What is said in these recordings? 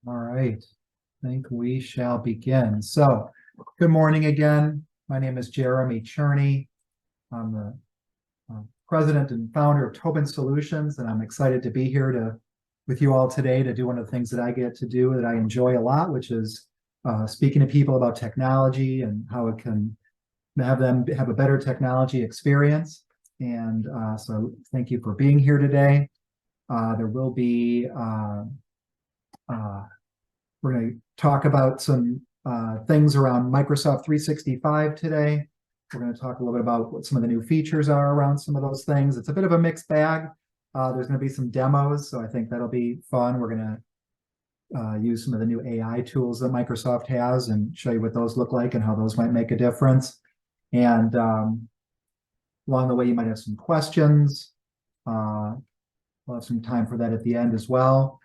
All right, I think we shall begin. So, good morning again. My name is Jeremy Cherney. I'm the president and founder of Tobin Solutions, and I'm excited to be here with you all today to do one of the things that I get to do that I enjoy a lot, which is speaking to people about technology and how it can have them have a better technology experience. And so, thank you for being here today. There will be we're going to talk about some things around Microsoft 365 today. We're going to talk a little bit about what some of the new features are around some of those things. It's a bit of a mixed bag. There's going to be some demos, so I think that'll be fun. We're going to use some of the new AI tools that Microsoft has and show you what those look like and how those might make a difference. And along the way, you might have some questions. We'll have some time for that at the end as well.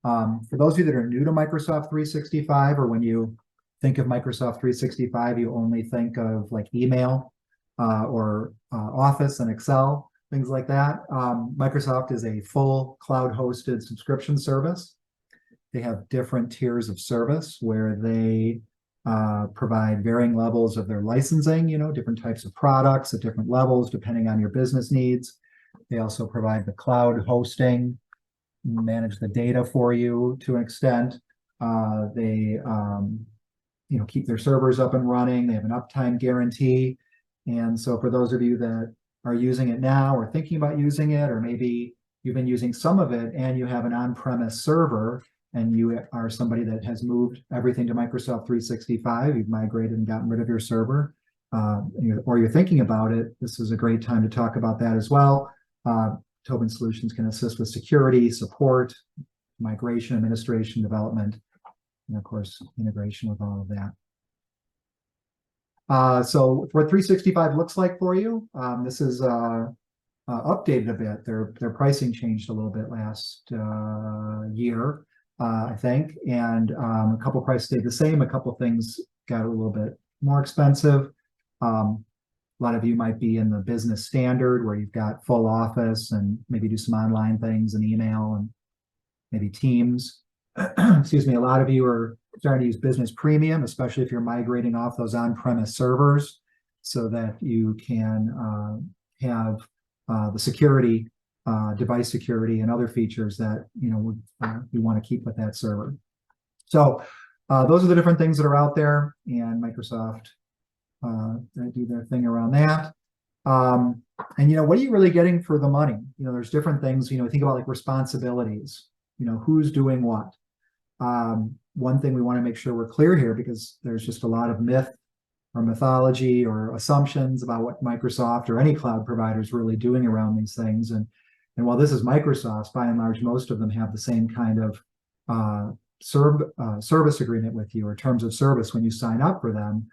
For those of you that are new to Microsoft 365, or when you think of Microsoft 365, you only think of like email or Office and Excel, things like that. Microsoft is a full cloud-hosted subscription service. They have different tiers of service where they provide varying levels of their licensing, different types of products at different levels depending on your business needs. They also provide the cloud hosting, manage the data for you to an extent. They keep their servers up and running. They have an uptime guarantee. And so for those of you that are using it now or thinking about using it, or maybe you've been using some of it and you have an on-premise server and you are somebody that has moved everything to Microsoft 365, you've migrated and gotten rid of your server, or you're thinking about it, this is a great time to talk about that as well. Tobin Solutions can assist with security, support, migration, administration, development, and of course, integration with all of that. So what 365 looks like for you, this is updated a bit. Their pricing changed a little bit last year, I think, and a couple prices stayed the same. A couple things got a little bit more expensive. A lot of you might be in the business standard where you've got full Office and maybe do some online things and email and maybe Teams. Excuse me. A lot of you are starting to use business premium, especially if you're migrating off those on-premise servers so that you can have the security, device security and other features that, you want to keep with that server. So those are the different things that are out there, and Microsoft they do their thing around that. And what are you really getting for the money? There's different things. Think about like responsibilities. Who's doing what. One thing we want to make sure we're clear here, because there's just a lot of myth or mythology or assumptions about what Microsoft or any cloud provider is really doing around these things. And while this is Microsoft, by and large, most of them have the same kind of service agreement with you, or terms of service when you sign up for them,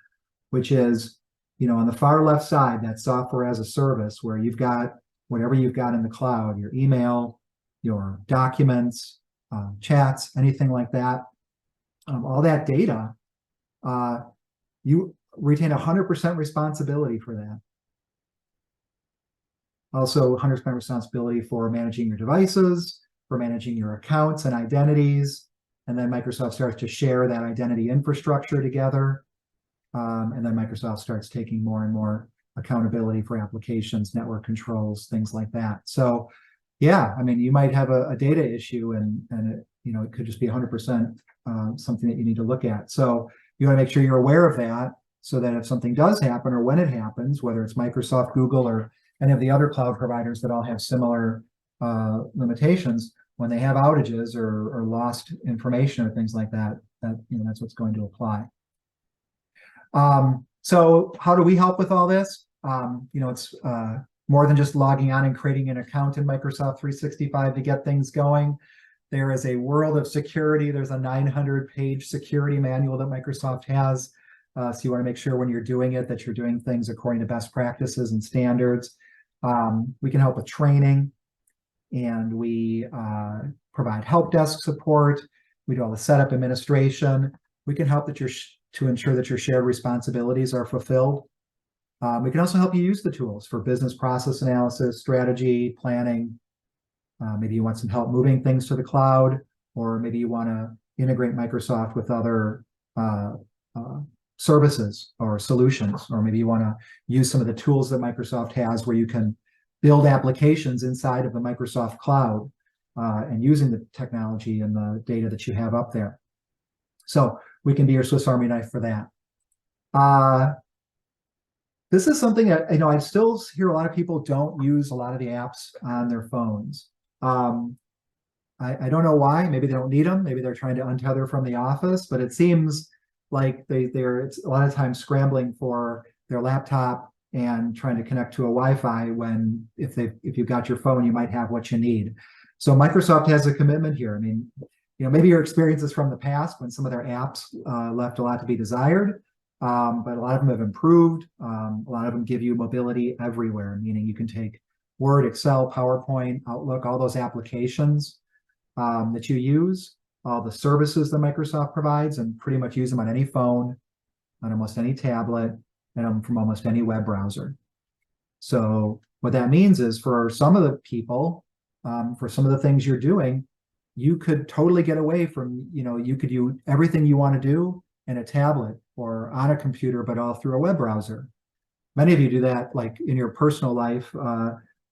which is, on the far left side, that software as a service, where you've got whatever you've got in the cloud, your email, your documents, chats, anything like that, all that data, you retain 100% responsibility for that. Also, 100% responsibility for managing your devices, for managing your accounts and identities, and then Microsoft starts to share that identity infrastructure together. And then Microsoft starts taking more and more accountability for applications, network controls, things like that. So, yeah, you might have a data issue, and it could just be 100% something that you need to look at. So you want to make sure you're aware of that, so that if something does happen, or when it happens, whether it's Microsoft, Google, or any of the other cloud providers that all have similar limitations, when they have outages or lost information or things like that, that's what's going to apply. So how do we help with all this? It's more than just logging on and creating an account in Microsoft 365 to get things going. There is a world of security. There's a 900-page security manual that Microsoft has. So you want to make sure when you're doing it that you're doing things according to best practices and standards. We can help with training, and we provide help desk support. We do all the setup administration. We can help to ensure that your shared responsibilities are fulfilled. We can also help you use the tools for business process analysis, strategy, planning. Maybe you want some help moving things to the cloud, or maybe you want to integrate Microsoft with other uh, uh, services or solutions, or maybe you want to use some of the tools that Microsoft has where you can build applications inside of the Microsoft cloud and using the technology and the data that you have up there. So we can be your Swiss Army knife for that. This is something that, I still hear a lot of people don't use a lot of the apps on their phones. I don't know why. Maybe they don't need them. Maybe they're trying to untether from the office, but it seems like it's a lot of times scrambling for their laptop and trying to connect to a Wi-Fi when if you've got your phone, you might have what you need. So Microsoft has a commitment here. I mean, maybe your experiences from the past when some of their apps left a lot to be desired, but a lot of them have improved. A lot of them give you mobility everywhere, meaning you can take Word, Excel, PowerPoint, Outlook, all those applications that you use, all the services that Microsoft provides, and pretty much use them on any phone, on almost any tablet, and from almost any web browser. So what that means is for some of the people, for some of the things you're doing, you could totally get away from, you could do everything you want to do in a tablet or on a computer, but all through a web browser. Many of you do that like in your personal life,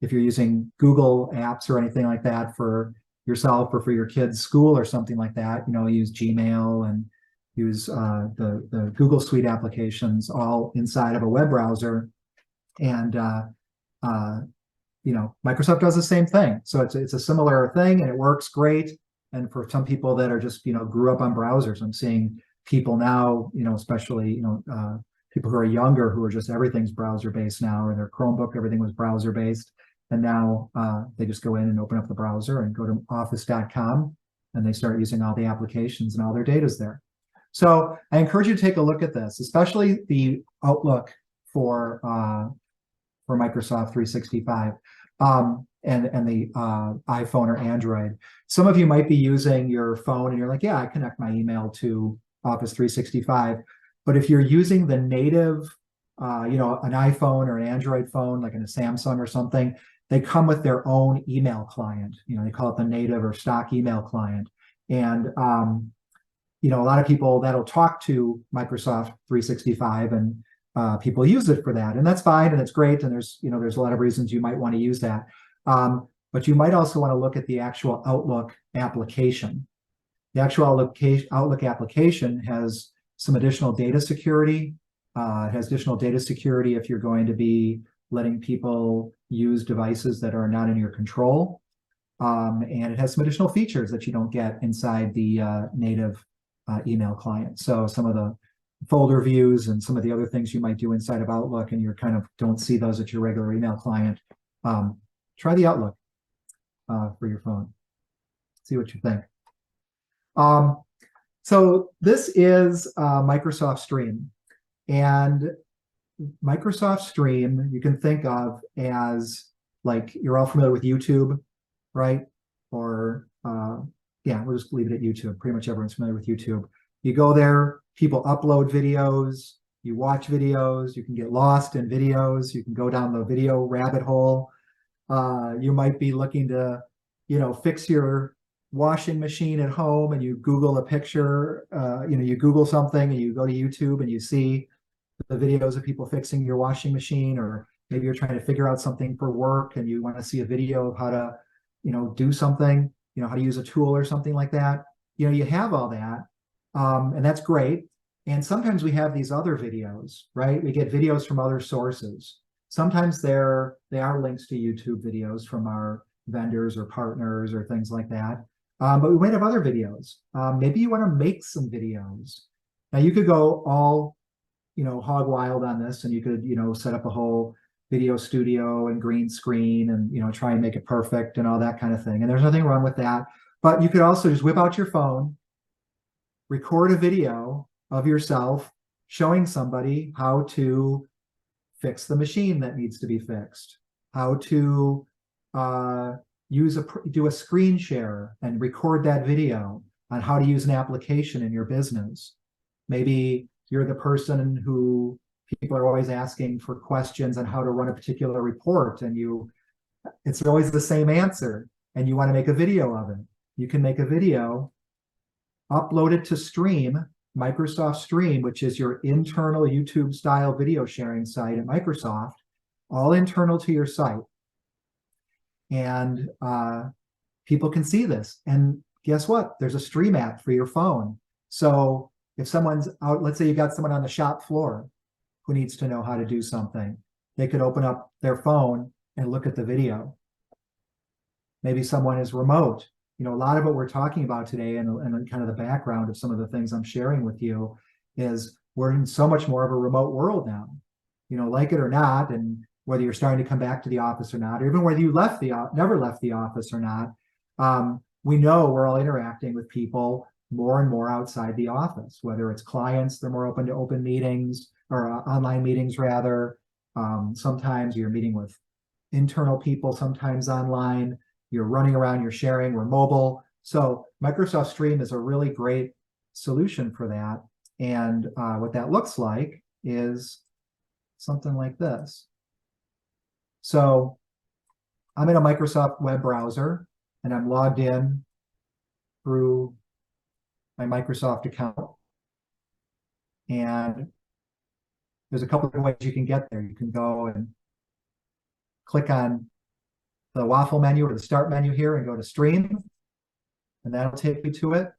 if you're using Google apps or anything like that for yourself or for your kids' school or something like that, use Gmail and use the Google Suite applications all inside of a web browser. And Microsoft does the same thing. So it's a similar thing and it works great. And for some people that are just, grew up on browsers, I'm seeing people now, especially, people who are younger who are just everything's browser based now, or their Chromebook, everything was browser based. And now they just go in and open up the browser and go to office.com and they start using all the applications and all their data's there. So I encourage you to take a look at this, especially the Outlook for Microsoft 365 and the iPhone or Android. Some of you might be using your phone and you're like, yeah, I connect my email to Office 365. But if you're using the native, an iPhone or an Android phone, like in a Samsung or something, they come with their own email client. They call it the native or stock email client. And, a lot of people that'll talk to Microsoft 365 and people use it for that. And that's fine. And it's great. And there's a lot of reasons you might want to use that. But you might also want to look at the actual Outlook application. The actual Outlook application has some additional data security. It has additional data security if you're going to be letting people use devices that are not in your control. And it has some additional features that you don't get inside the native email client. So some of the folder views and some of the other things you might do inside of Outlook and you kind of don't see those at your regular email client. Try the Outlook for your phone. See what you think. So this is Microsoft Stream. And Microsoft Stream, you can think of as like, you're all familiar with YouTube, right? Or yeah, we'll just leave it at YouTube. Pretty much everyone's familiar with YouTube. You go there, people upload videos, you watch videos, you can get lost in videos, you can go down the video rabbit hole. You might be looking to, fix your washing machine at home and you Google a picture, you Google something and you go to YouTube and you see the videos of people fixing your washing machine, or maybe you're trying to figure out something for work and you want to see a video of how to, do something, how to use a tool or something like that. You have all that. And that's great. And sometimes we have these other videos, right? We get videos from other sources. Sometimes they are links to YouTube videos from our vendors or partners or things like that. But we might have other videos. Maybe you want to make some videos. Now you could go all, hog wild on this and you could, set up a whole video studio and green screen and, try and make it perfect and all that kind of thing. And there's nothing wrong with that. But you could also just whip out your phone, record a video of yourself showing somebody how to fix the machine that needs to be fixed, how to do a screen share and record that video on how to use an application in your business. Maybe you're the person who people are always asking for questions on how to run a particular report and it's always the same answer and you want to make a video of it. You can make a video upload it to Stream, Microsoft Stream, which is your internal YouTube style video sharing site at Microsoft, all internal to your site. And people can see this. And guess what? There's a Stream app for your phone. So if someone's out, let's say you got someone on the shop floor who needs to know how to do something, they could open up their phone and look at the video. Maybe someone is remote. A lot of what we're talking about today and kind of the background of some of the things I'm sharing with you is we're in so much more of a remote world now, like it or not, and whether you're starting to come back to the office or not, or even whether you never left the office or not, we know we're all interacting with people more and more outside the office, whether it's clients, they're more open to open meetings or online meetings rather. Sometimes you're meeting with internal people, sometimes online. You're running around, you're sharing, we're mobile. So Microsoft Stream is a really great solution for that. And what that looks like is something like this. So I'm in a Microsoft web browser and I'm logged in through my Microsoft account. And there's a couple of ways you can get there. You can go and click on the waffle menu or the start menu here and go to Stream, and that'll take you to it.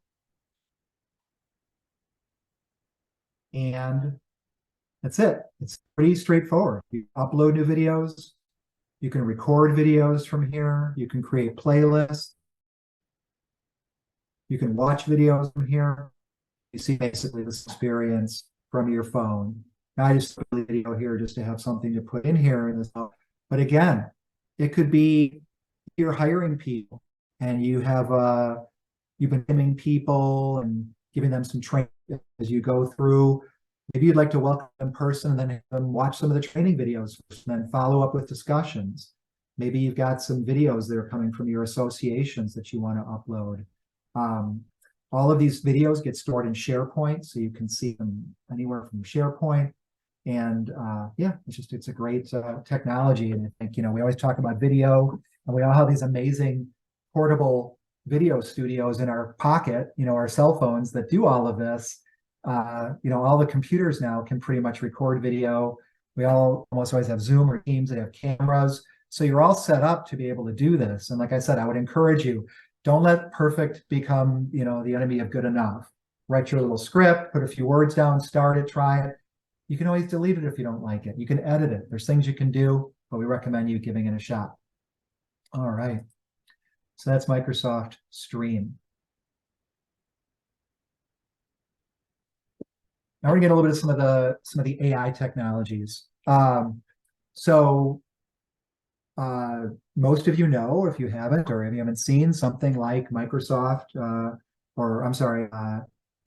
And that's it. It's pretty straightforward. You upload new videos, you can record videos from here, you can create playlists, you can watch videos from here. You see basically this experience from your phone. Now I just put a video here just to have something to put in here in this. But again, it could be you're hiring people and you've been training people and giving them some training as you go through. Maybe you'd like to welcome them in person and then have them watch some of the training videos first and then follow up with discussions. Maybe you've got some videos that are coming from your associations that you want to upload. All of these videos get stored in SharePoint, so you can see them anywhere from SharePoint. And yeah, it's a great technology. And I think, we always talk about video, and we all have these amazing portable video studios in our pocket, our cell phones that do all of this. All the computers now can pretty much record video. We all almost always have Zoom or Teams that have cameras. So you're all set up to be able to do this. And like I said, I would encourage you, don't let perfect become, the enemy of good enough. Write your little script, put a few words down, start it, try it. You can always delete it if you don't like it. You can edit it. There's things you can do, but we recommend you giving it a shot. All right. So that's Microsoft Stream. Now we're gonna get a little bit of some of the AI technologies. Most of you know, if you haven't, or if you haven't seen something like Microsoft,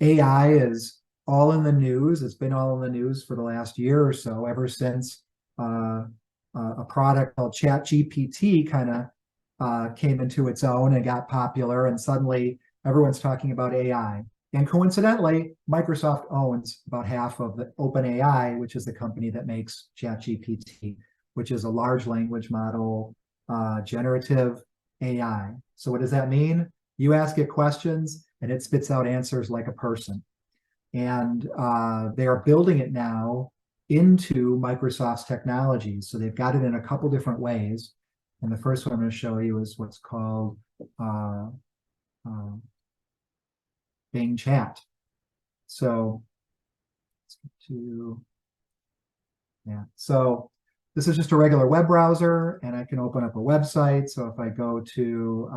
AI is all in the news. It's been all in the news for the last year or so, ever since a product called ChatGPT kind of came into its own and got popular, and suddenly everyone's talking about AI. And coincidentally, Microsoft owns about half of the OpenAI, which is the company that makes ChatGPT, which is a large language model, generative AI. So what does that mean? You ask it questions and it spits out answers like a person. And they are building it now into Microsoft's technologies. So they've got it in a couple different ways. And the first one I'm going to show you is what's called Bing Chat. So let's get to, yeah. So this is just a regular web browser, and I can open up a website. So if I go to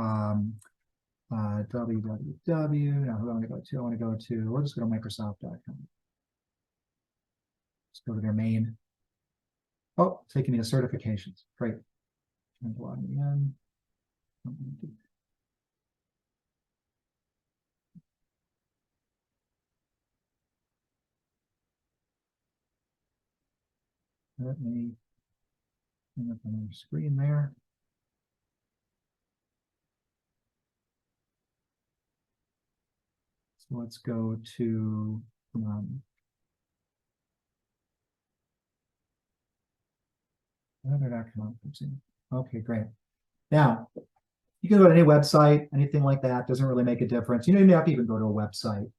www, now who do I want to go to? I want to go to, we'll just go to Microsoft.com. Just go to their main. Oh, taking me to certifications. Great. And log me in. Let me bring up another screen there. So let's go to weather.com. Okay, great. Now, You can go to any website, anything like that. Doesn't really make a difference. You don't even have to even go to a website.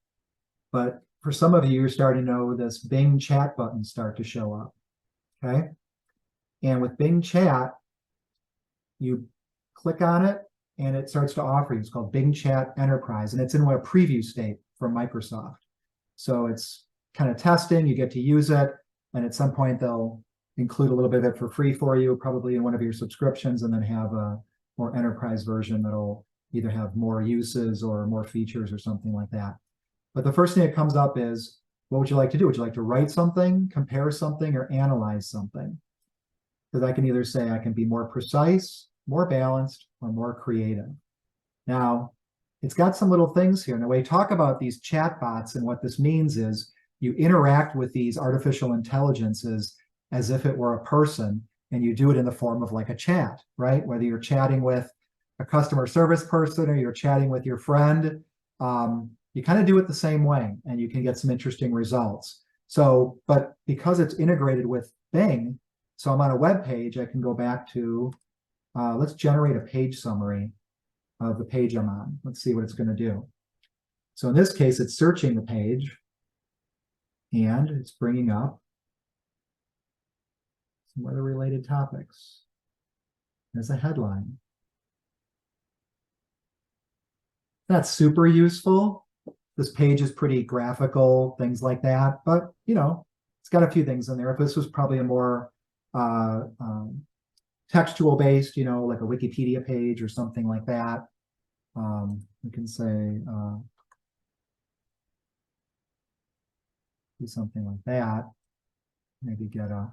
But for some of you, you're starting to know this Bing chat button start to show up. Okay. And with Bing chat, you click on it and it starts to offer you. It's called Bing Chat Enterprise, and it's in a preview state from Microsoft. So it's kind of testing, you get to use it, and at some point they'll include a little bit of it for free for you, probably in one of your subscriptions, and then have a more enterprise version that'll either have more uses or more features or something like that. But the first thing that comes up is, what would you like to do? Would you like to write something, compare something, or analyze something? Because I can either say I can be more precise, more balanced, or more creative. Now, it's got some little things here. And the way we talk about these chat bots, and what this means is you interact with these artificial intelligences as if it were a person, and you do it in the form of like a chat, right? Whether you're chatting with a customer service person or you're chatting with your friend, you kind of do it the same way, and you can get some interesting results. So, but because it's integrated with Bing, so I'm on a web page, I can go back to, let's generate a page summary of the page I'm on. Let's see what it's going to do. So in this case, it's searching the page, and it's bringing up some weather-related topics as a headline. That's super useful. This page is pretty graphical, things like that, but you know, it's got a few things in there. If this was probably a more textual based, you know, like a Wikipedia page or something like that, we can say do something like that. Maybe get a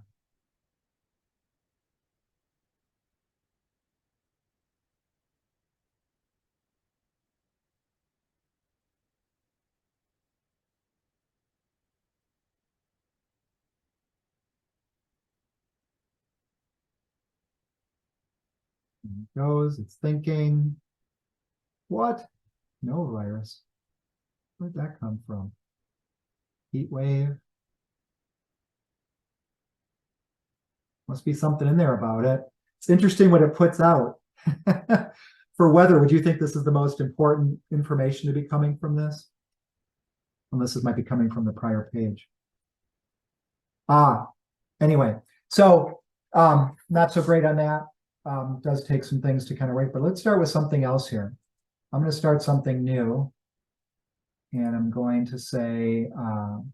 it goes, it's thinking. What? No virus. Where'd that come from? Heat wave. Must be something in there about it. It's interesting what it puts out. For weather, would you think this is the most important information to be coming from this? Unless it might be coming from the prior page. Anyway, so not so great on that. Does take some things to kind of write, but let's start with something else here. I'm going to start something new, and I'm going to say, I'm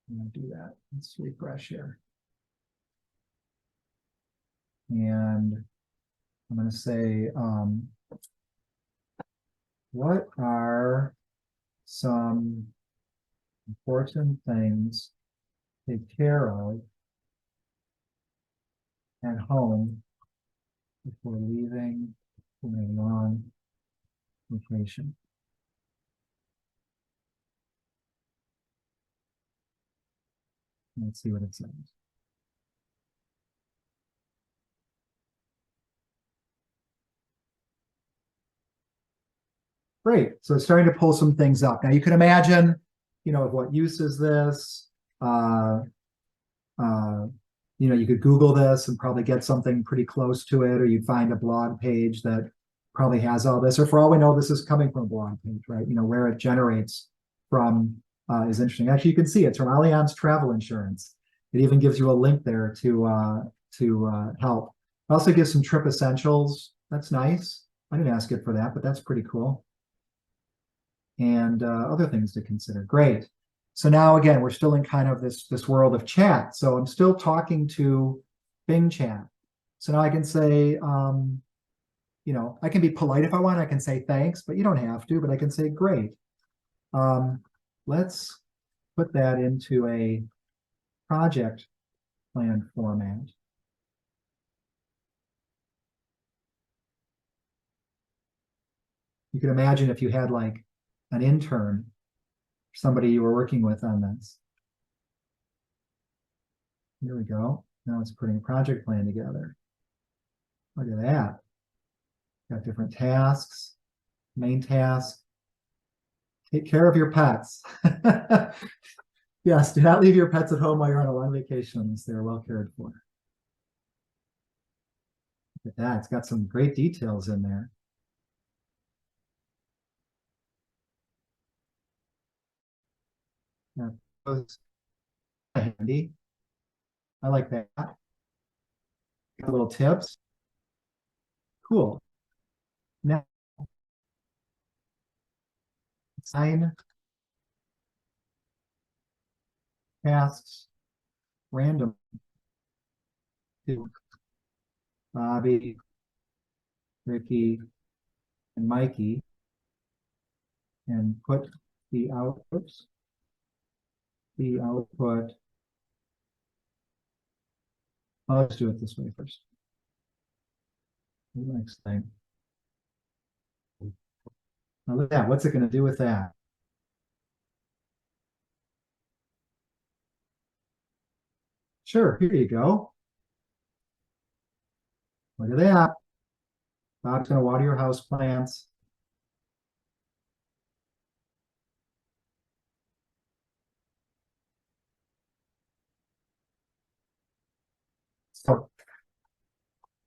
going to do that. Let's refresh here. And I'm going to say, what are some important things to take care of at home before leaving for a long vacation? Let's see what it says. Great. So it's starting to pull some things up. Now you can imagine, you know, what use is this? You know, you could Google this and probably get something pretty close to it, or you'd find a blog page that probably has all this, or for all we know, this is coming from a blog page, right? You know, where it generates from is interesting. Actually, you can see it's from Allianz Travel Insurance. It even gives you a link there to help. It also gives some trip essentials. That's nice. I didn't ask it for that, but that's pretty cool. And other things to consider. Great. So now again, we're still in kind of this world of chat. So I'm still talking to Bing Chat. So now I can say, you know, I can be polite if I want. I can say thanks, but you don't have to. But I can say great. Let's put that into a project plan format. You can imagine if you had like an intern, somebody you were working with on this. Here we go. Now it's putting a project plan together. Look at that. Got different tasks, main task. Take care of your pets. Yes, do not leave your pets at home while you're on a long vacation unless they're well cared for. Look at that. It's got some great details in there. That was handy. I like that. Got little tips. Cool. Now, sign tasks random to Bobby, Ricky, and Mikey, and put the outputs, the output. Oh, let's do it this way first. The next thing. Now look at that. What's it going to do with that? Sure, here you go. Look at that. Bob's going to water your house plants. So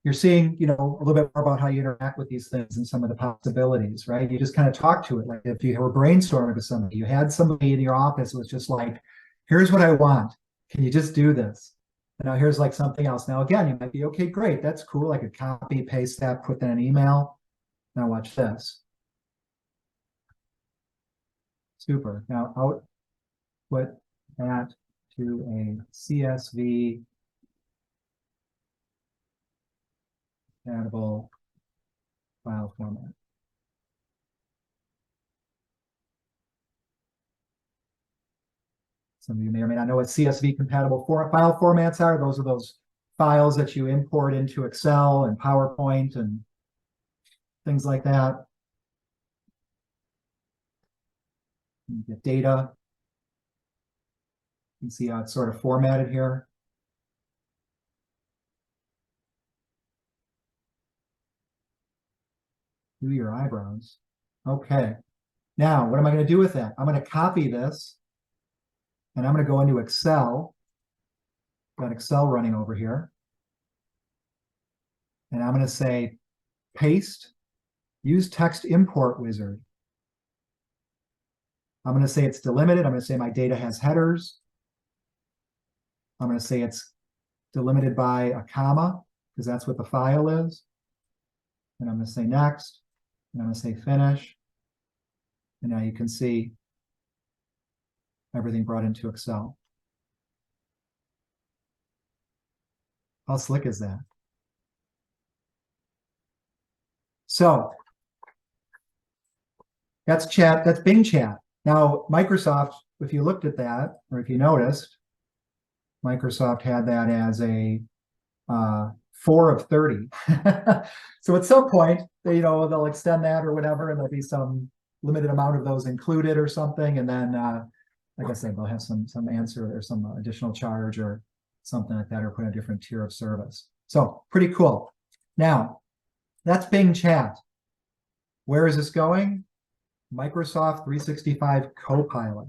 you're seeing, a little bit more about how you interact with these things and some of the possibilities, right? You just kind of talk to it. Like if you were brainstorming with somebody, you had somebody in your office who was just like, here's what I want. Can you just do this? And now here's like something else. Now, again, you might be, okay, great. That's cool. I could copy, paste that, put that in an email. Now watch this. Super. Now output that to a CSV compatible file format. Some of you may or may not know what CSV compatible file formats are. Those are those files that you import into Excel and PowerPoint and things like that. You get data. You can see how it's sort of formatted here. Do your eyebrows. Okay. Now, what am I going to do with that? I'm going to copy this and I'm going to go into Excel. Got Excel running over here. And I'm going to say paste, use text import wizard. I'm going to say it's delimited. I'm going to say my data has headers. I'm going to say it's delimited by a comma because that's what the file is. And I'm going to say next. And I'm going to say finish. And now you can see everything brought into Excel. How slick is that? So that's chat, that's Bing chat. Now, Microsoft, if you looked at that, or if you noticed, Microsoft had that as a 4 of 30. So at some point, they'll extend that or whatever, and there'll be some limited amount of those included or something. And then, like I said, they'll have some answer or some additional charge or something like that, or put a different tier of service. So pretty cool. Now, that's Bing Chat. Where is this going? Microsoft 365 Copilot.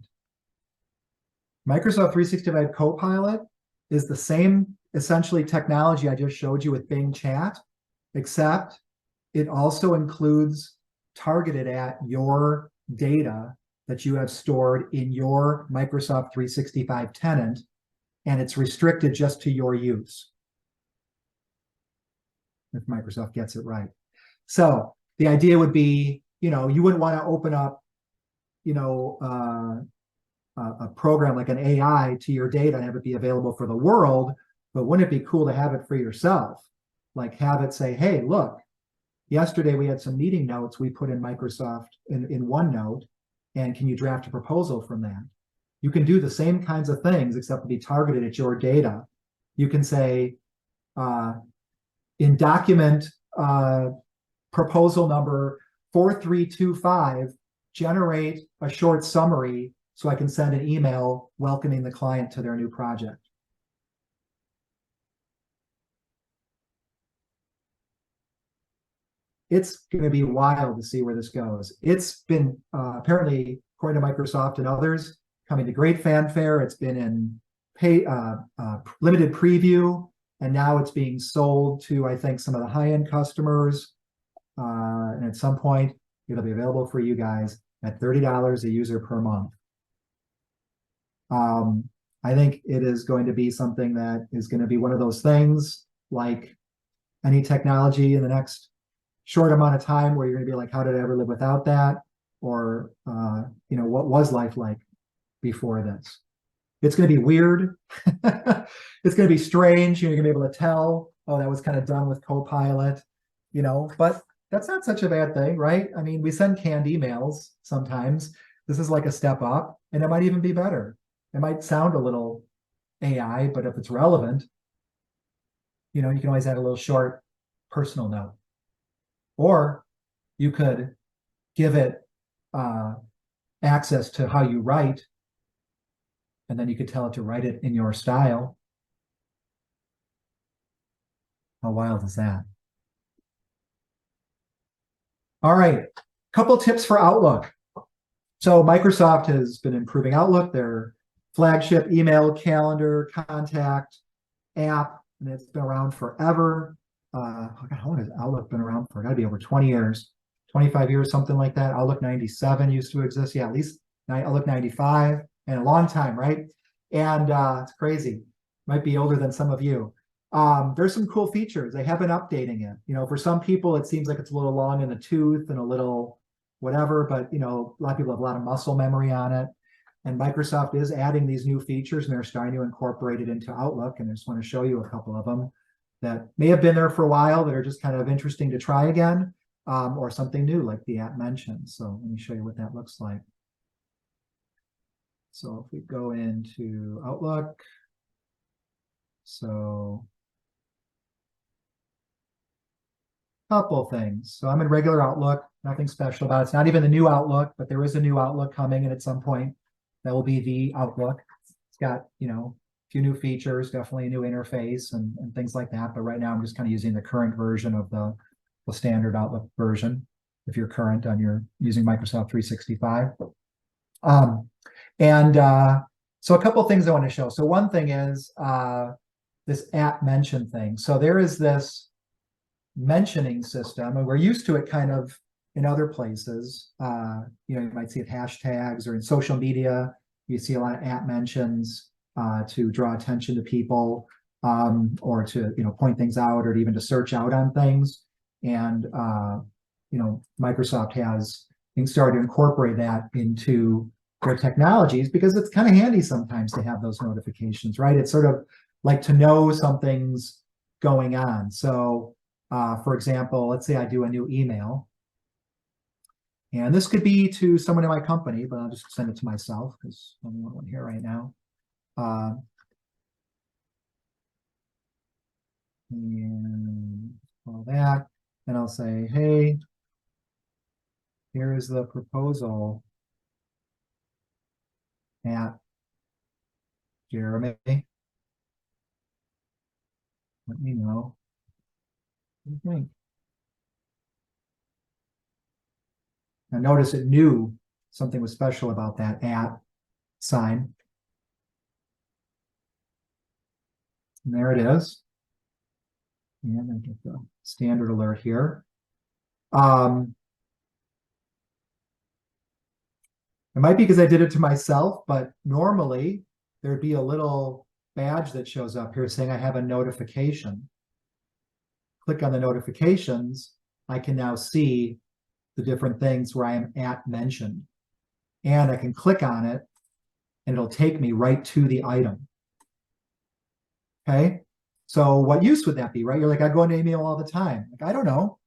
Microsoft 365 Copilot is the same essentially technology I just showed you with Bing Chat, except it also includes targeted at your data that you have stored in your Microsoft 365 tenant, and it's restricted just to your use, if Microsoft gets it right. So the idea would be, you wouldn't want to open up, a program like an AI to your data and have it be available for the world, but wouldn't it be cool to have it for yourself? Like have it say, hey, look, yesterday we had some meeting notes we put in Microsoft in OneNote, and can you draft a proposal from that? You can do the same kinds of things, except to be targeted at your data. You can say, in document proposal number 4325, generate a short summary so I can send an email welcoming the client to their new project. It's going to be wild to see where this goes. It's been apparently, according to Microsoft and others, coming to great fanfare. It's been in limited preview And now it's being sold to, I think, some of the high-end customers. And at some point, it'll be available for you guys at $30 a user per month. I think it is going to be something that is going to be one of those things like any technology in the next short amount of time where you're going to be like, how did I ever live without that? Or, what was life like before this? It's going to be weird. It's going to be strange. You're going to be able to tell, oh, that was kind of done with Copilot, but that's not such a bad thing, right? I mean, we send canned emails sometimes. This is like a step up, and it might even be better. It might sound a little AI, but if it's relevant, you can always add a little short personal note. Or you could give it access to how you write, and then you could tell it to write it in your style. How wild is that? All right, couple tips for Outlook. So Microsoft has been improving Outlook, their flagship email, calendar, contact app, and it's been around forever. How long has Outlook been around for? Got to be over 20 years, 25 years, something like that. Outlook 97 used to exist. Yeah, at least Outlook 95, and a long time, right? And it's crazy. Might be older than some of you. There's some cool features. They have been updating it. For some people, it seems like it's a little long in the tooth and a little whatever, but a lot of people have a lot of muscle memory on it. And Microsoft is adding these new features, and they're starting to incorporate it into Outlook. And I just want to show you a couple of them that may have been there for a while that are just kind of interesting to try again, or something new like the app mentioned. So let me show you what that looks like. So if we go into Outlook, so couple things. So I'm in regular Outlook, nothing special about it. It's not even the new Outlook, but there is a new Outlook coming, and at some point that will be the Outlook. It's got, a few new features, definitely a new interface and things like that. But right now I'm just kind of using the current version of the standard Outlook version, if you're current on using Microsoft 365. So a couple of things I want to show. So one thing is this app mention thing. So there is this mentioning system, and we're used to it kind of in other places. You might see it hashtags, or in social media, you see a lot of app mentions to draw attention to people, or to point things out, or even to search out on things. And Microsoft has started to incorporate that into their technologies because it's kind of handy sometimes to have those notifications, right? It's sort of like to know something's going on. So for example, let's say I do a new email, and this could be to someone in my company, but I'll just send it to myself because I only want one here right now. And all that, and I'll say, hey, here is the proposal at Jeremy. Let me know what you think. Now notice it knew something was special about that at sign. And there it is. And I get the standard alert here. It might be because I did it to myself, but normally there'd be a little badge that shows up here saying I have a notification. Click on the notifications. I can now see the different things where I am at mentioned. And I can click on it, and it'll take me right to the item. Okay, so what use would that be, right? You're like, I go into email all the time. Like, I don't know.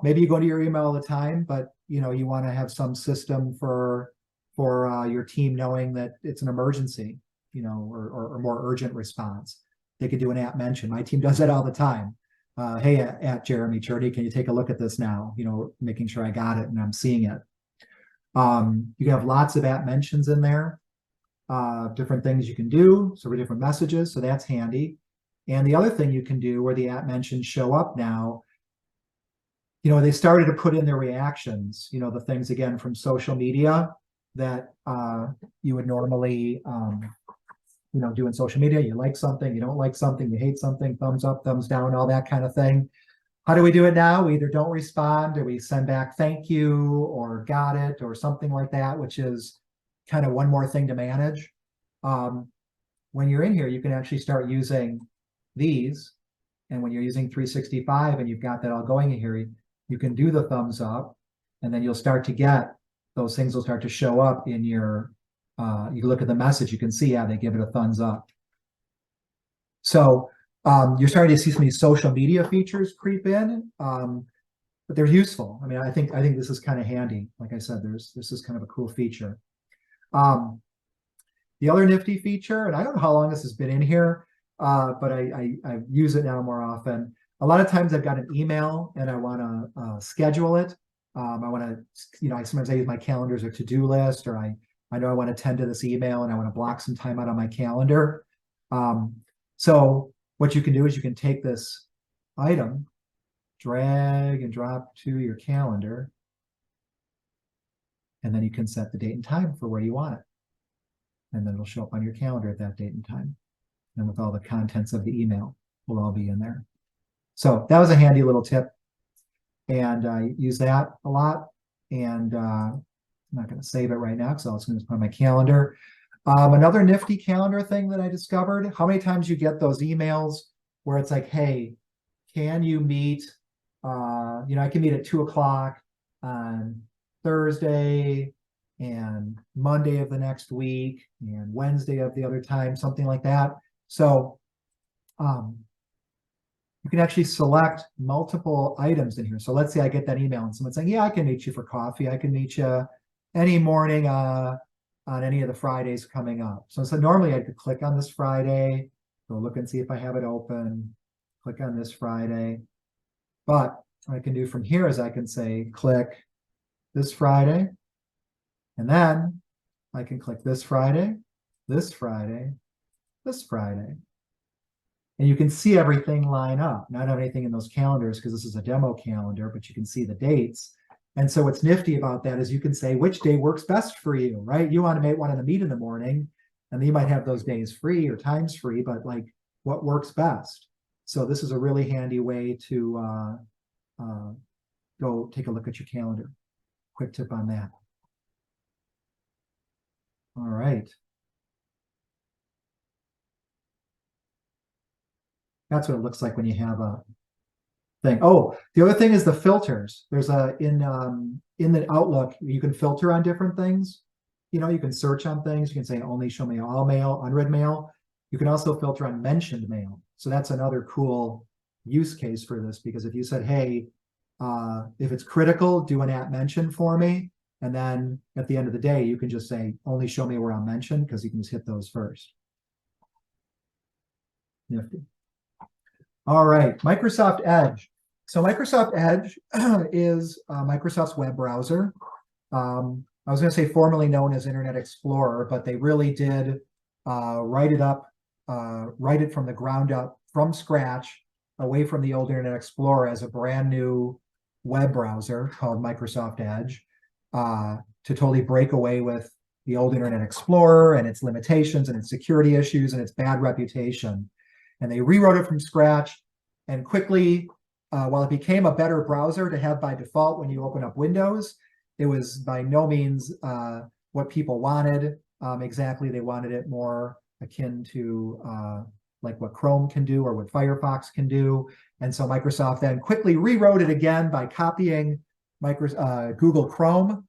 Maybe you go into your email all the time, but you want to have some system for your team knowing that it's an emergency, or more urgent response. They could do an app mention. My team does that all the time. Hey, at Jeremy Churdy, can you take a look at this now? Making sure I got it and I'm seeing it. You can have lots of app mentions in there, different things you can do, so for different messages, so that's handy. And the other thing you can do where the app mentions show up now, they started to put in their reactions, the things, again, from social media that you would normally doing social media. You like something, you don't like something, you hate something, thumbs up, thumbs down, all that kind of thing. How do we do it now? We either don't respond, or we send back thank you or got it or something like that, which is kind of one more thing to manage. When you're in here, you can actually start using these. And when you're using 365 and you've got that all going in here, you can do the thumbs up, and then you'll start to get those things will start to show up in your, you look at the message, you can see, yeah, they give it a thumbs up. So you're starting to see some of these social media features creep in, but they're useful. I mean, I think this is kind of handy. Like I said, this is kind of a cool feature. The other nifty feature, and I don't know how long this has been in here, but I use it now more often. A lot of times I've got an email and I want to schedule it. I want to, sometimes I use my calendar as a to-do list, or I know I want to tend to this email and I want to block some time out on my calendar. So what you can do is you can take this item, drag and drop to your calendar, and then you can set the date and time for where you want it. And then it'll show up on your calendar at that date and time. And with all the contents of the email will all be in there. So that was a handy little tip. And I use that a lot. And I'm not going to save it right now because I was going to put on my calendar. Another nifty calendar thing that I discovered, how many times you get those emails where it's like, hey, can you meet, I can meet at 2:00 on Thursday and Monday of the next week and Wednesday of the other time, something like that. So you can actually select multiple items in here. So let's say I get that email and someone's saying, yeah, I can meet you for coffee. I can meet you any morning on any of the Fridays coming up. So normally I could click on this Friday, go look and see if I have it open, click on this Friday. But what I can do from here is I can say, click this Friday, and then I can click this Friday, this Friday, this Friday. And you can see everything line up. Not have anything in those calendars because this is a demo calendar, but you can see the dates. And so what's nifty about that is you can say which day works best for you, right? You want to meet in the morning, and then you might have those days free or times free, but like what works best. So this is a really handy way to go take a look at your calendar. Quick tip on that. All right. That's what it looks like when you have a thing. Oh, the other thing is the filters. There's in the Outlook, you can filter on different things. You can search on things. You can say only show me all mail, unread mail. You can also filter on mentioned mail. So that's another cool use case for this, because if you said, hey, if it's critical, do an @mention for me. And then at the end of the day, you can just say only show me where I'm mentioned, because you can just hit those first. Nifty. All right, Microsoft Edge. So Microsoft Edge is Microsoft's web browser. I was going to say formerly known as Internet Explorer, but they really did write it from the ground up, from scratch, away from the old Internet Explorer as a brand new web browser called Microsoft Edge, to totally break away with the old Internet Explorer and its limitations and its security issues and its bad reputation. And they rewrote it from scratch, and quickly, while it became a better browser to have by default when you open up Windows, it was by no means what people wanted. Exactly, they wanted it more akin to like what Chrome can do or what Firefox can do. And so Microsoft then quickly rewrote it again by copying Google Chrome.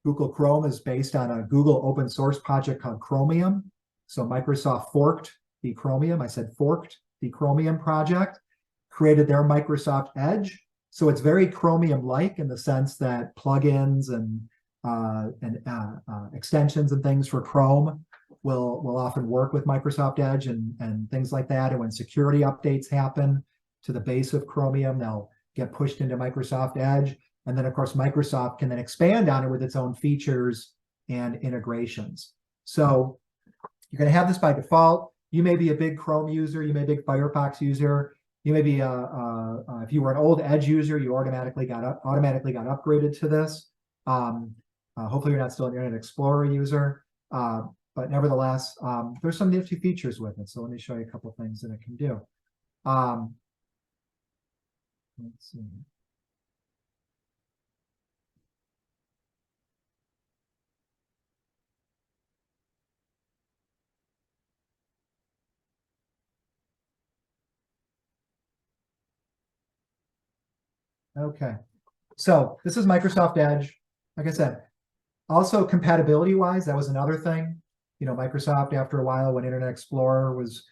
Google Chrome is based on a Google open source project called Chromium. So Microsoft forked the Chromium, I said forked the Chromium project, created their Microsoft Edge. So it's very Chromium-like in the sense that plugins and extensions and things for Chrome will often work with Microsoft Edge and things like that. And when security updates happen to the base of Chromium, they'll get pushed into Microsoft Edge. And then, of course, Microsoft can then expand on it with its own features and integrations. So you're going to have this by default. You may be a big Chrome user. You may be a big Firefox user. You may be if you were an old Edge user, you automatically got upgraded to this. Hopefully, you're not still an Internet Explorer user. but nevertheless, there's some nifty features with it. So let me show you a couple things that it can do. Let's see. Okay, so this is Microsoft Edge. Like I said, also compatibility wise, that was another thing. Microsoft, after a while, when Internet Explorer was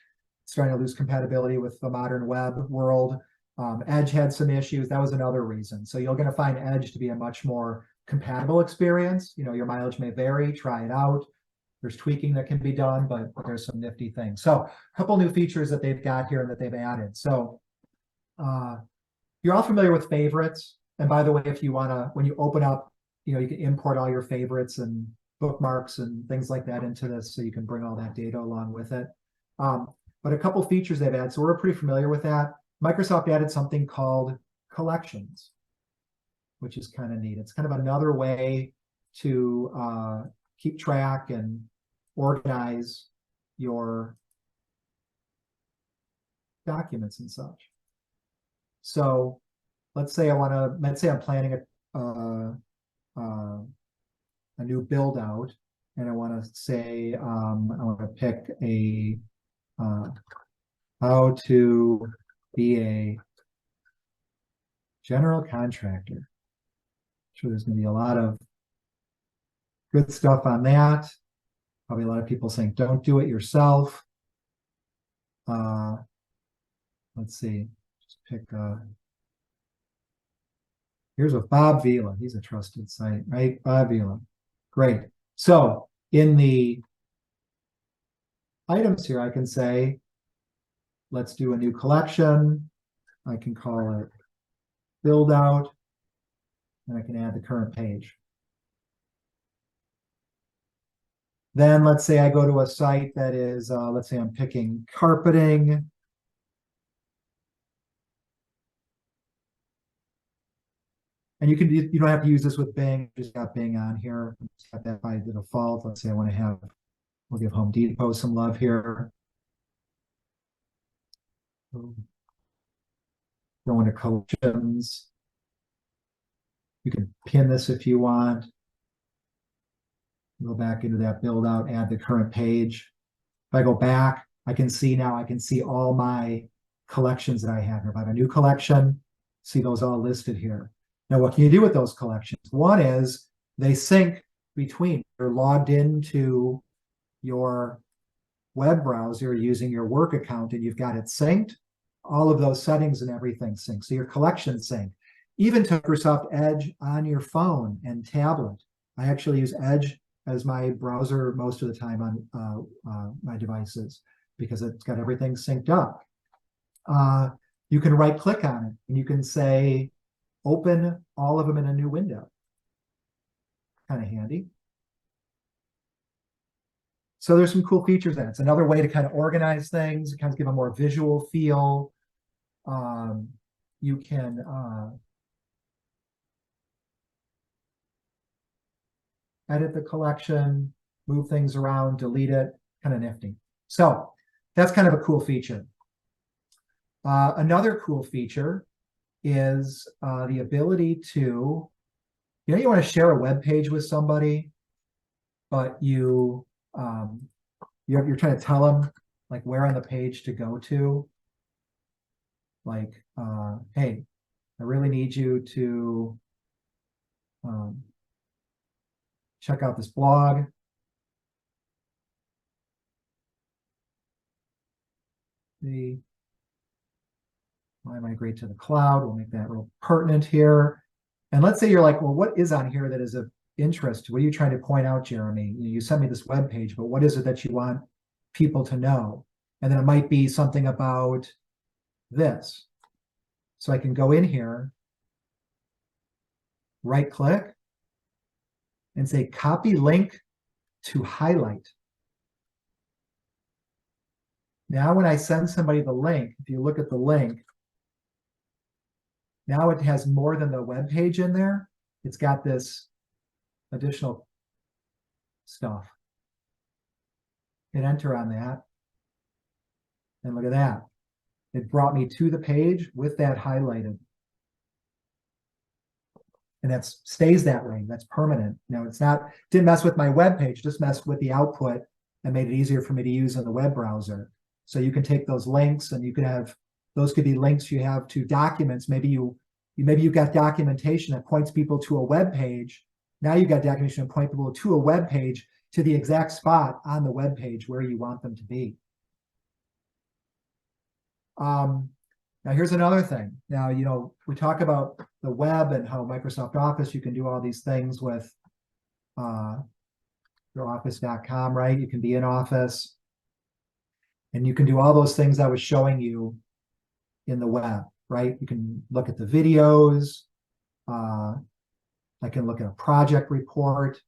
starting to lose compatibility with the modern web world, Edge had some issues. That was another reason. So you're going to find Edge to be a much more compatible experience. Your mileage may vary. Try it out. There's tweaking that can be done, but there's some nifty things. So a couple new features that they've got here and that they've added. So you're all familiar with favorites. And by the way, if you want to, when you open up, you can import all your favorites and bookmarks and things like that into this, so you can bring all that data along with it. But a couple features they've added, so we're pretty familiar with that. Microsoft added something called collections, which is kind of neat. It's kind of another way to keep track and organize your documents and such. So let's say I'm planning a new build out, and I want to say I want to pick a how to be a general contractor. I'm sure there's going to be a lot of good stuff on that. Probably a lot of people saying don't do it yourself. Let's see, just pick here's with Bob Vila. He's a trusted site, right? Bob Vila. Great. So in the items here, I can say, let's do a new collection. I can call it build out, and I can add the current page. Then let's say I go to a site that is, let's say I'm picking carpeting. And you don't have to use this with Bing, just got Bing on here. Just got that by the default. Let's say I want to have, we'll give Home Depot some love here. Go into collections. You can pin this if you want. Go back into that build out, add the current page. If I go back, I can see all my collections that I have here. If I have a new collection, see those all listed here. Now, what can you do with those collections? One is they sync between. You're logged into your web browser using your work account and you've got it synced. All of those settings and everything sync. So your collection sync. Even to Microsoft Edge on your phone and tablet. I actually use Edge as my browser most of the time on my devices because it's got everything synced up. You can right click on it and you can say, open all of them in a new window. Kind of handy. So there's some cool features in it. It's another way to kind of organize things, kind of give a more visual feel. You can edit the collection, move things around, delete it, kind of nifty. So that's kind of a cool feature. Another cool feature is the ability to, you want to share a web page with somebody, but you're trying to tell them like where on the page to go to. Like, hey, I really need you to check out this blog. Why migrate to the cloud? We'll make that real pertinent here. And let's say you're like, well, what is on here that is of interest? What are you trying to point out, Jeremy? You sent me this web page, but what is it that you want people to know? And then it might be something about this. So I can go in here, right click, and say copy link to highlight. Now when I send somebody the link, if you look at the link, now it has more than the web page in there. It's got this additional stuff. hit enter on that. And look at that. It brought me to the page with that highlighted. And that stays that way. That's permanent. It's not, didn't mess with my web page, just messed with the output and made it easier for me to use in the web browser. So you can take those links and you can have, those could be links you have to documents. Maybe you've got documentation that points people to a web page. Now you've got documentation that point people to a web page, to the exact spot on the web page where you want them to be. Now here's another thing. Now, we talk about the web and how Microsoft Office, you can do all these things with your office.com, right? You can be in Office and you can do all those things I was showing you in the web, right? You can look at the videos. I can look at a project report.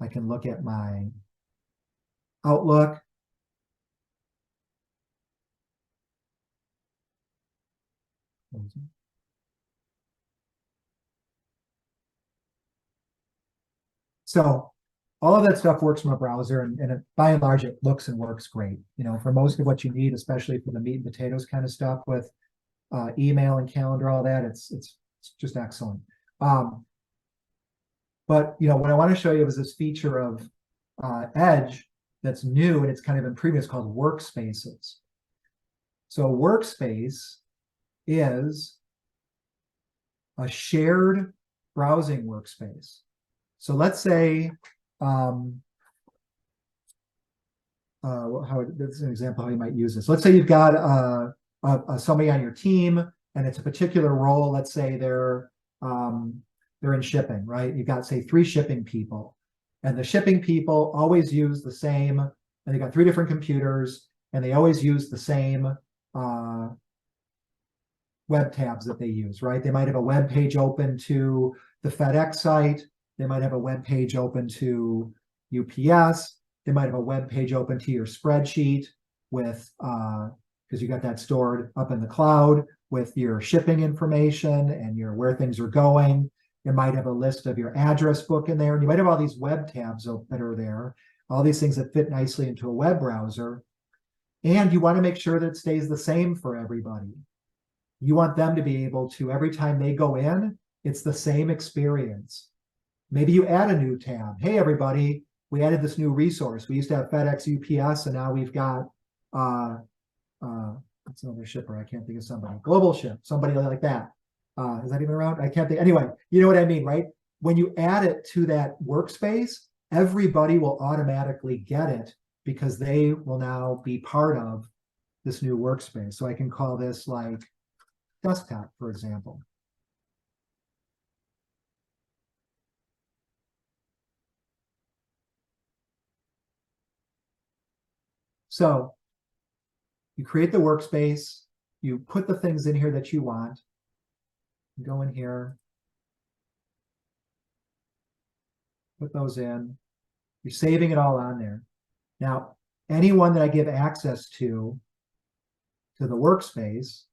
I can look at my Outlook. So all of that stuff works from a browser, and by and large, it looks and works great. For most of what you need, especially for the meat and potatoes kind of stuff with email and calendar, all that, it's just excellent. But what I want to show you is this feature of Edge that's new, and it's kind of in previous, called workspaces. So a workspace is a shared browsing workspace. So let's say, this is an example how you might use this. Let's say you've got somebody on your team, and it's a particular role. Let's say they're in shipping, right? You've got, say, 3 shipping people, and the shipping people always use the same, and they got 3 different computers, and they always use the same web tabs that they use, right? They might have a web page open to the FedEx site. They might have a web page open to UPS. They might have a web page open to your spreadsheet with, because you got that stored up in the cloud with your shipping information and where things are going. You might have a list of your address book in there. And you might have all these web tabs that are there, all these things that fit nicely into a web browser. And you want to make sure that it stays the same for everybody. You want them to be able to, every time they go in, it's the same experience. Maybe you add a new tab. Hey, everybody, we added this new resource. We used to have FedEx, UPS, and now we've got, what's another shipper? I can't think of somebody. Global Ship, somebody like that. Is that even around? I can't think. Anyway, you know what I mean, right? When you add it to that workspace, everybody will automatically get it because they will now be part of this new workspace. So I can call this like desktop, for example. So you create the workspace, you put the things in here that you want, you go in here, put those in, you're saving it all on there. Now, anyone that I give access to the workspace,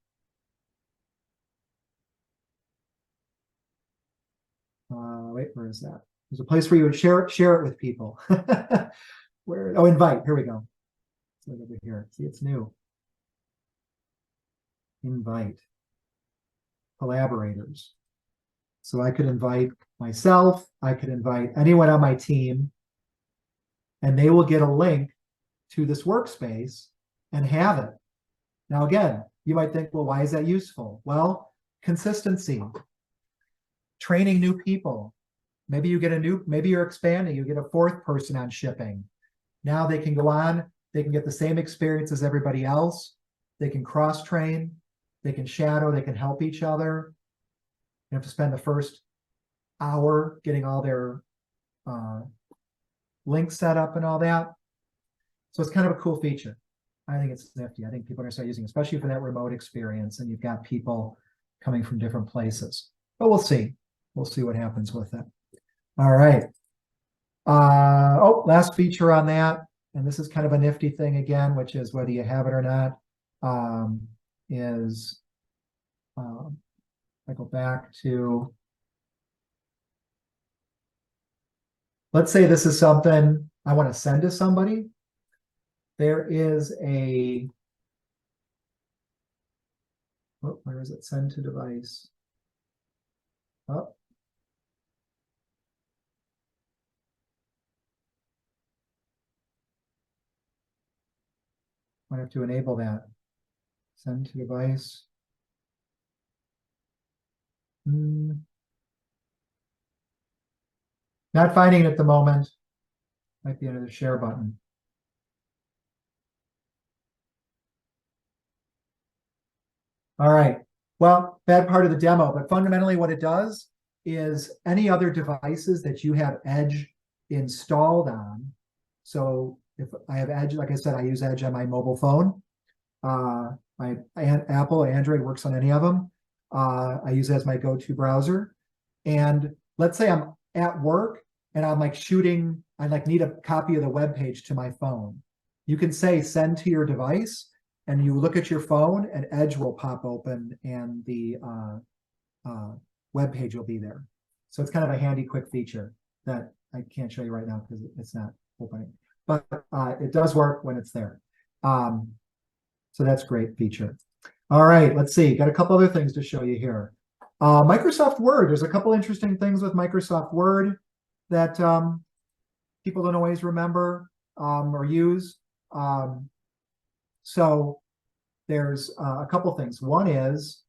wait, where is that? There's a place where you would share it with people. Oh, invite, here we go. It's like over here, see, it's new. Invite collaborators. So I could invite myself, I could invite anyone on my team, and they will get a link to this workspace and have it. Now, again, you might think, well, why is that useful? Well, consistency, training new people. Maybe you're expanding, you get a 4th person on shipping. Now they can go on, they can get the same experience as everybody else. They can cross-train, they can shadow, they can help each other. You have to spend the first hour getting all their links set up and all that. So it's kind of a cool feature. I think it's nifty. I think people are going to start using it, especially for that remote experience, and you've got people coming from different places. But we'll see. We'll see what happens with it. All right. Last feature on that, and this is kind of a nifty thing again, which is whether you have it or not, I go back to, let's say this is something I want to send to somebody. there is a, oh, where is it? Send to device. Oh, I have to enable that. Send to device. Not finding it at the moment. Might be under the share button. All right. Well, bad part of the demo, but fundamentally what it does is any other devices that you have Edge installed on. So if I have Edge, like I said, I use Edge on my mobile phone. My Apple, Android works on any of them. I use it as my go-to browser. And let's say I'm at work and I'm like shooting, I like need a copy of the web page to my phone. You can say send to your device, and you look at your phone and Edge will pop open and the web page will be there. So it's kind of a handy, quick feature that I can't show you right now because it's not opening, but it does work when it's there. So that's a great feature. All right, let's see. Got a couple other things to show you here. Microsoft Word. There's a couple interesting things with Microsoft Word that people don't always remember or use. So there's a couple things. One is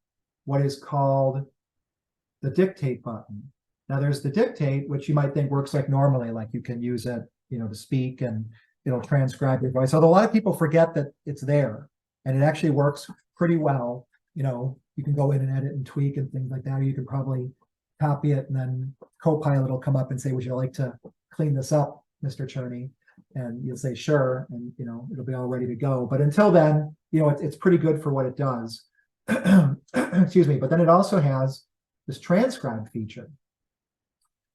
what is called the dictate button. Now there's the dictate, which you might think works like normally, like you can use it, to speak and it'll transcribe your voice. Although a lot of people forget that it's there, and it actually works pretty well. You can go in and edit and tweak and things like that, or you can probably copy it and then Copilot will come up and say, would you like to clean this up, Mr. Cherney? And you'll say, sure, and it'll be all ready to go. But until then, it's pretty good for what it does. Excuse me. But then it also has this transcribe feature.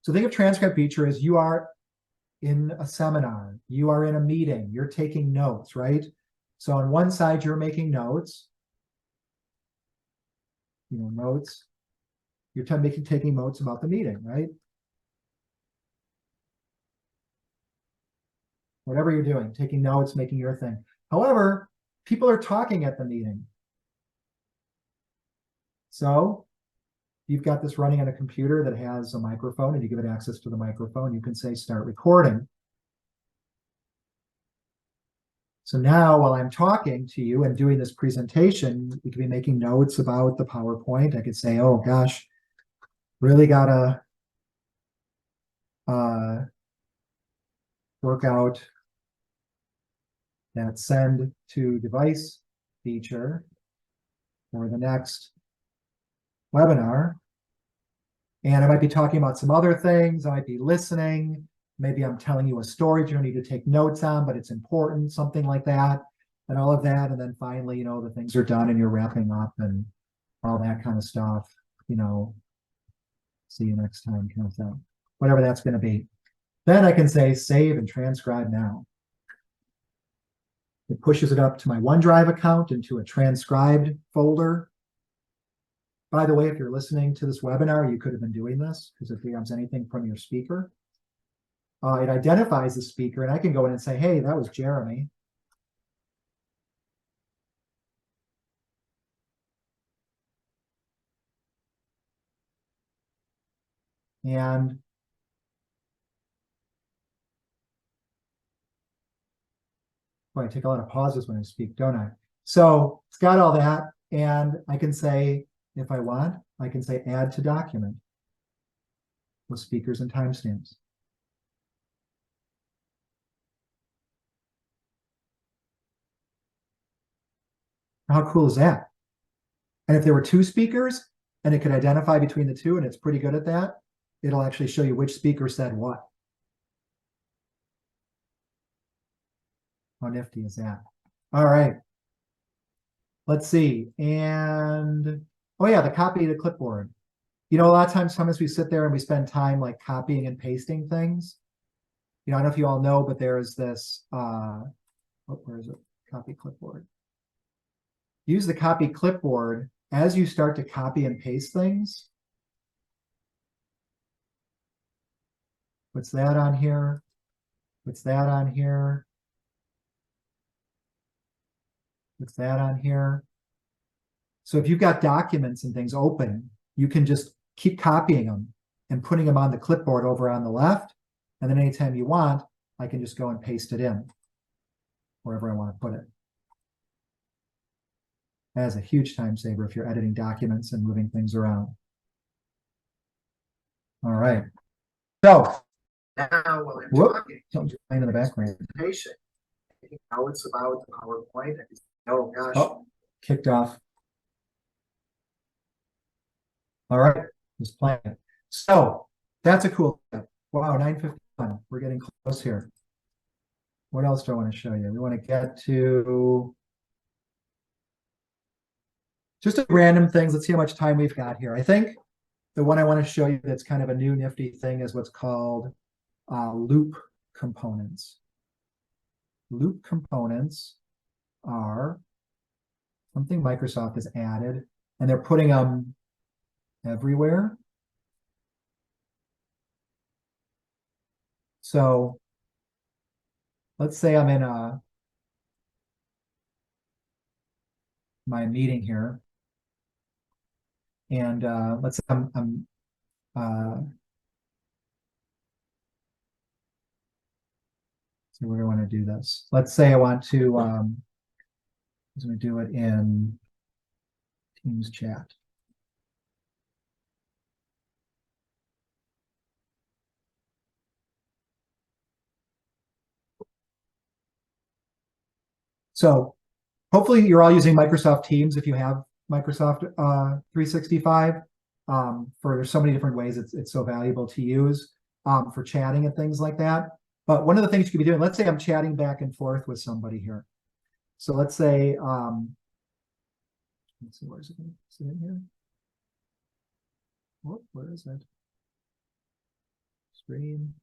So think of transcribe feature as you are in a seminar, you are in a meeting, you're taking notes, right? So on one side, you're making notes, notes. You're taking notes about the meeting, right? Whatever you're doing, taking notes, making your thing. However, people are talking at the meeting. So you've got this running on a computer that has a microphone, and you give it access to the microphone. You can say start recording. So now while I'm talking to you and doing this presentation, we could be making notes about the PowerPoint. I could say, oh gosh, really gotta work out that send to device feature for the next webinar. And I might be talking about some other things. I might be listening. Maybe I'm telling you a story you don't need to take notes on, but it's important, something like that, and all of that. And then finally, the things are done and you're wrapping up and all that kind of stuff, see you next time kind of thing, whatever that's going to be. Then I can say save and transcribe now. It pushes it up to my OneDrive account into a transcribed folder. By the way, if you're listening to this webinar, you could have been doing this because it grabs anything from your speaker. It identifies the speaker, and I can go in and say, hey, that was Jeremy. And boy, I take a lot of pauses when I speak, don't I? So it's got all that, and I can say, if I want, I can say add to document with speakers and timestamps. How cool is that? And if there were two speakers and it could identify between the two, and it's pretty good at that, it'll actually show you which speaker said what. How nifty is that? All right. Let's see. And oh yeah, the copy to clipboard. A lot of times, sometimes we sit there and we spend time like copying and pasting things. I don't know if you all know, but there's this, where is it? Copy clipboard. Use the copy clipboard as you start to copy and paste things. What's that on here? What's that on here? Puts that on here. So if you've got documents and things open, you can just keep copying them and putting them on the clipboard over on the left. And then anytime you want, I can just go and paste it in wherever I want to put it. That is a huge time saver if you're editing documents and moving things around. All right. So now while I'm talking, something's playing in the background. Now it's about the PowerPoint. Oh gosh. Oh, kicked off. All right, just playing it. So that's a cool thing. Wow, 9:51. We're getting close here. What else do I want to show you? We want to get to just random things. Let's see how much time we've got here. I think the one I want to show you that's kind of a new nifty thing is what's called loop components. Loop components are something Microsoft has added, and they're putting them everywhere. So let's say I'm in my meeting here, and let's say I'm so where do I want to do this? Let's say I want to I'm going to do it in Teams chat. So hopefully you're all using Microsoft Teams if you have Microsoft 365. For so many different ways, it's so valuable to use for chatting and things like that. But one of the things you could be doing, let's say I'm chatting back and forth with somebody here. So let's say, let's see, where is it? Is it in here? Oh, where is it? Screen.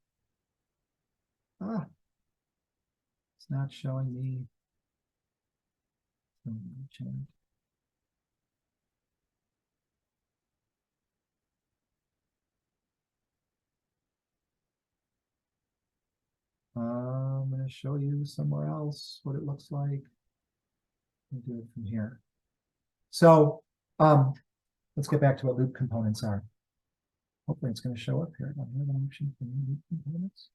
Ah, it's not showing me. I'm going to show you somewhere else what it looks like. I'll do it from here. So let's get back to what loop components are. Hopefully it's going to show up here. I have an option for loop components.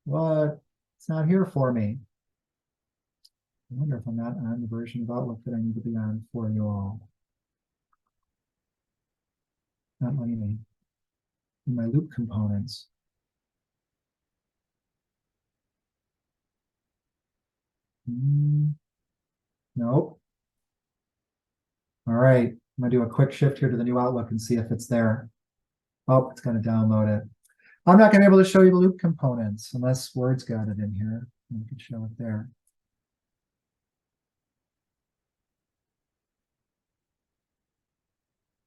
What? It's not here for me. I wonder if I'm not on the version of Outlook that I need to be on for you all. Not letting me. In my loop components. Nope. All right. I'm going to do a quick shift here to the new Outlook and see if it's there. Oh, it's going to download it. I'm not going to be able to show you the loop components unless Word's got it in here. We can show it there.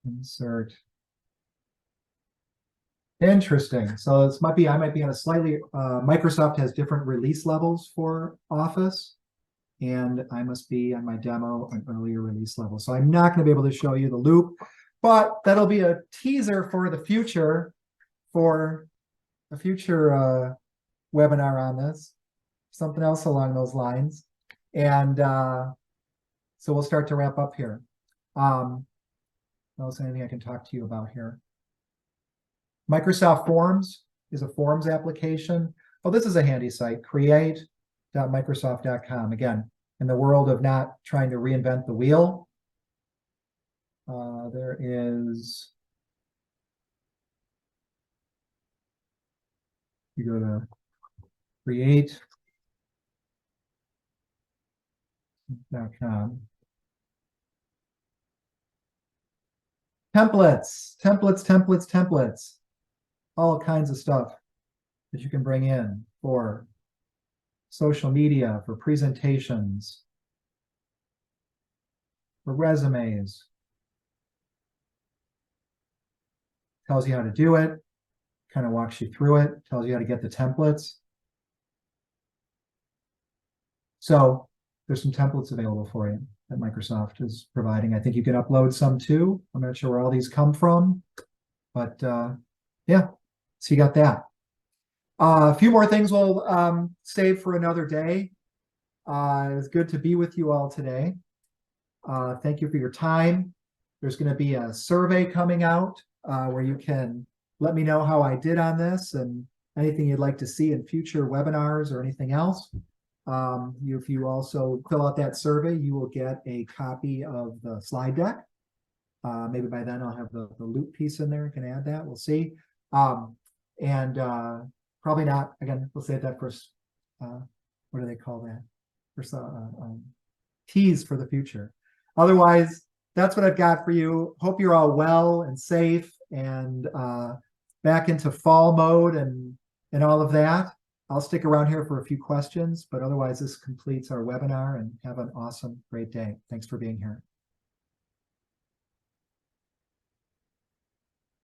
Insert. Interesting. So this might be, I might be on a slightly, Microsoft has different release levels for Office, and I must be on my demo an earlier release level. So I'm not going to be able to show you the loop, but that'll be a teaser for the future, for a future webinar on this, something else along those lines. And so we'll start to wrap up here. Else anything I can talk to you about here? Microsoft Forms is a Forms application. Oh, this is a handy site, create.microsoft.com. Again, in the world of not trying to reinvent the wheel, there is, you go to create.com. Templates, all kinds of stuff that you can bring in for social media, for presentations, for resumes. Tells you how to do it, kind of walks you through it, tells you how to get the templates. So there's some templates available for you that Microsoft is providing. I think you can upload some too. I'm not sure where all these come from, but yeah, so you got that. A few more things we'll save for another day. It was good to be with you all today. Thank you for your time. There's going to be a survey coming out where you can let me know how I did on this and anything you'd like to see in future webinars or anything else. If you also fill out that survey, you will get a copy of the slide deck. Maybe by then I'll have the loop piece in there. I can add that. We'll see. And probably not, again, we'll save that for, what do they call that? For tease for the future. Otherwise, that's what I've got for you. Hope you're all well and safe and back into fall mode and all of that. I'll stick around here for a few questions, but otherwise this completes our webinar, and have an awesome, great day. Thanks for being here.